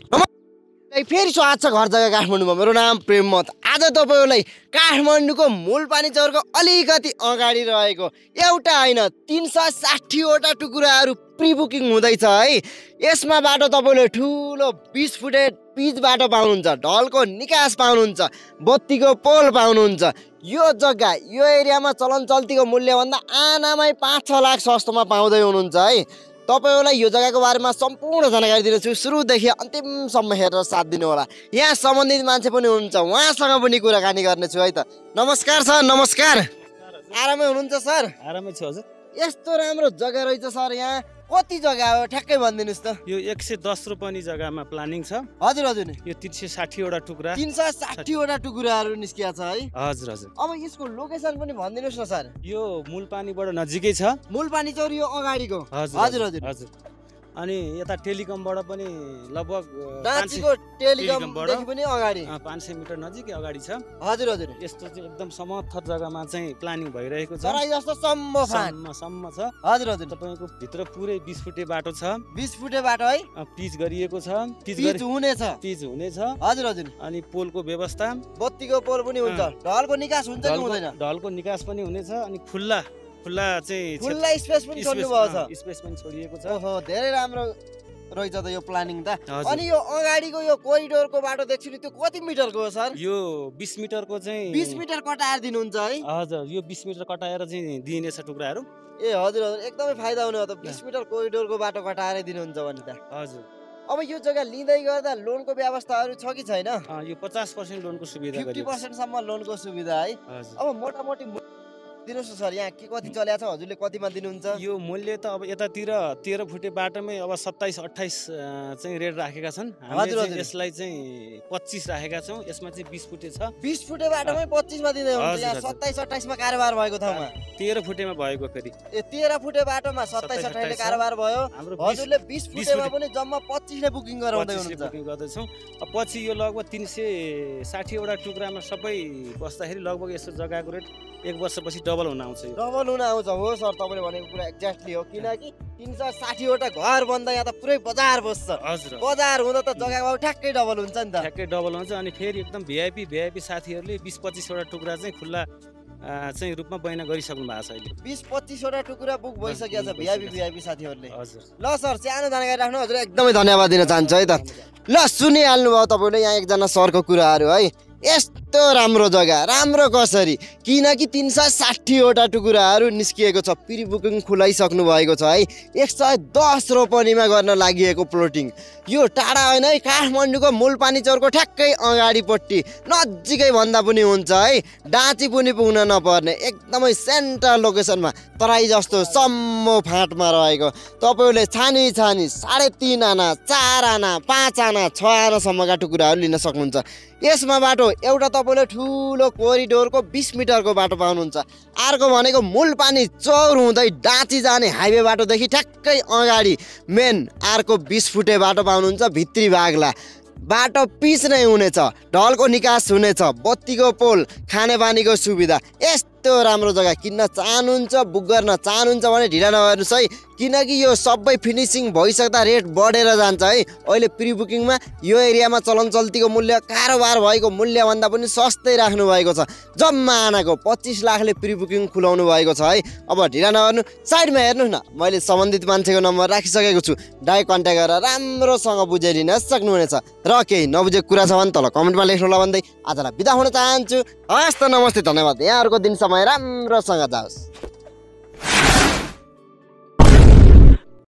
फेरि स्वागत छ घर जग्गा काठमाडौँमा। मेरो नाम प्रेम मत। आज तपाईहरुलाई काठमाडौँको मूलपानी चौरको अलिकति अगाडि रहेको एउटा हैन 360 वटा टुकुराहरू प्री बुकिङ हुँदैछ है। यसमा बाटो तपाईले ठुलो 20 फुटे पिच बाटो पाउनुहुन्छ, ढलको निकास पाउनुहुन्छ, बत्तीको पोल पाउनुहुन्छ। यो जग्गा यो एरियामा चलन चल्तीको मूल्य भन्दा आनामै 5-6 लाख सस्तोमा पाउँदै हुनुहुन्छ है। तपाईहरुलाई यो जग्गाको बारेमा सम्पूर्ण जानकारी दिनेछु। सुरुदेखि अन्तिमसम्म हेरेर साथ दिनु होला। यहाँ सम्बन्धित मान्छे पनि हुनुहुन्छ, उहाँसँग पनि कुराकानी गर्नेछु है त। नमस्कार सर। नमस्कार। आरामै हुनुहुन्छ सर? आरामै छु हजुर। यस्तो राम्रो जग्गा रहेछ सर। यहाँ कति जग्गा हो ठ्याक्कै भनिदिनुस् त। यो 110 रोपनी जग्गामा प्लानिङ छ। हजुर हजुर। यो 360 वटा टुक्रा 360 वटा टुकुराहरू निस्किया छ है। हजुर हजुर। अब यसको लोकेसन पनि भनिदिनुस् न सर। यो मूलपानीबाट नजिकै छ। मूलपानी चौर यो अगाडिको। हजुर हजुर हजुर। अनि यता टेलिकमबाट पनि लगभग डाँचीको टेलिकमदेखि पनि अगाडि 500 मिटर नजिकै अगाडि छ। हजुर हजुर। यस्तो चाहिँ एकदम समथर जग्गामा चाहिँ प्लानिङ भइरहेको छ। तराई जस्तो सम्म छ। हजुर हजुर। तपाईको भित्र पुरै 20 फुटे बाटो छ। 20 फुटे बाटो है। पिच गरिएको छ। पिच हुनेछ। हजुर हजुर। अनि पोलको व्यवस्था, बत्तीको पोल पनि हुन्छ, ढलको निकास हुन्छ कि हुँदैन? ढलको निकास पनि हुनेछ। अनि खुल्ला चाहिँ खुल्ला स्पेस पनि छोड्नु भएको छ। स्पेस पनि छोडिएको छ। ओहो धेरै राम्रो रहेछ त यो प्लानिङ त। अनि यो अगाडिको यो कोरिडोरको बाटो देख्छु नि, त्यो कति मिटरको हो सर? यो 20 मिटरको चाहिँ 20 मिटर कटाएर दिनुहुन्छ है? हजुर। यो 20 मिटर कटाएर चाहिँ दिइनेछ टुक्राहरू। ए हजुर हजुर। एकदमै फाइदा हुने हो त 20 मिटर कोरिडोरको बाटो कटाएर दिनुहुन्छ भने त। हजुर। अब यो जग्गा लिँदै गर्दा लोनको व्यवस्थाहरू छ कि छैन? यो 50% लोनको सुविधा गरिएको छ। 50% सम्म लोनको सुविधा है। हजुर। अब मोटामोटी दिनुस् सर, यहाँ के कति चल्या छ, हजुरले कतिमा दिनुहुन्छ? यो मूल्य त अब यतातिर 13 फुटे बाटोमै अब 27-28 चाहिँ रेट राखेका छन्। हामीले यसलाई चाहिँ 25 राखेका छौं। यसमा चाहिँ 20 फुटे छ। 20 फुटे बाटोमै 25 मा दिँदै हुनुहुन्छ। यहाँ 27-28 मा कारोबार भएको ठाउँमा 13 फुटेमा भएको फेरि। ए 13 फुटे बाटोमा 27-28 ले कारोबार भयो। हजुरले 20 फुटेमा पनि जम्मा 25 ले बुकिङ गराउँदै हुनुहुन्छ। बुकिङ गर्दैछौं। पछि यो लगभग 360 वटा टुक्रामा सबै बस्दाखेरि लगभग यस्तो जग्गाको रेट 1 वर्षपछि डबल हुन आउँछ। डबल हुन आउँछ। हो सर, तपाईले भनेको कुरा एक्ज्याक्टली हो। किनकि 360 वटा घर बन्दा यहाँ त पुरै बजार बस्छ। हजुर। बजार हुँदा त जग्गा भाउ ठ्याक्कै डबल हुन्छ नि त। ठ्याक्कै डबल हुन्छ। अनि फेरि एकदम भिआइपी साथीहरूले 20-25 वटा टुक्रा चाहिँ खुल्ला चाहिँ रूपमा बयान गरिसक्नु भएको छ अहिले। 20-25 वटा टुक्रा बुक भइसकेको छ भिआइपी साथीहरूले। हजुर। ल सर, सानो जानकारी राख्नु। हजुर एकदमै धन्यवाद दिन चाहन्छु है त। ल सुनिहाल्नु भयो तपाईले यहाँ एकजना सरको कुराहरू है। यस्तो राम्रो जग्गा, राम्रो कसरी? किनकि 360 वटा टुकुराहरू निस्किएको छ। प्री बुकिङ खुलाइसक्नु भएको छ है। 110 रोपनीमा गर्न लागि प्लोटिङ। यो टाढा होइन है, काठमाडौँको मूलपानी चौरको ठ्याक्कै अगाडिपट्टि नजिकै भन्दा पनि हुन्छ है। डाँची पनि पुग्न नपर्ने एकदमै सेन्ट्रल लोकेसनमा तराई जस्तो सम्मो फाँटमा रहेको। तपाईले छानी 3.5 आना, 4 आना, 5 आना, 6 आनासम्मका टुकुराहरू लिन सक्नुहुन्छ। यसमा बाटो एउटा तपाईले ठुलो कोरिडोरको 20 मिटरको बाटो पाउनुहुन्छ। अर्को भनेको मूलपानी चौर हुँदै डाँची जाने हाइवे बाटोदेखि ठ्याक्कै अगाडि मेन अर्को 20 फुटे बाटो पाउनुहुन्छ। भित्री भागला बाटो पिच नै हुनेछ, ढलको निकास हुनेछ, बत्तीको पोल, खानेपानीको सुविधा। यस्तो राम्रो जग्गा किन्न चाहनुहुन्छ, बुक गर्न चाहनुहुन्छ भने ढिला नगर्नुहोस् है। किनकि यो सबै फिनिसिङ भइसक्दा रेट बढेर जान्छ है। अहिले प्री बुकिङमा यो एरियामा चलन चल्तीको मूल्य कारोबार भएको मूल्य भन्दा पनि सस्तै राख्नु भएको छ। जम्मा आनाको 25 लाखले प्री बुकिङ खुलाउनु भएको छ है। अब ढिला नगर्नु, साइडमा हेर्नुहोस् न, मैले सम्बन्धित मान्छेको नम्बर राखिसकेको छु। डाइरेक्ट कन्ट्याक्ट गरेर राम्रोसँग बुझाइदिन सक्नुहुनेछ। र केही नबुझेको कुरा छ भने तल कमेन्टमा लेख्नु होला भन्दै आजलाई बिदा हुन चाहन्छु। हस् त, नमस्ते, धन्यवाद। यहाँहरूको दिन समय राम्रोसँग जाओस्।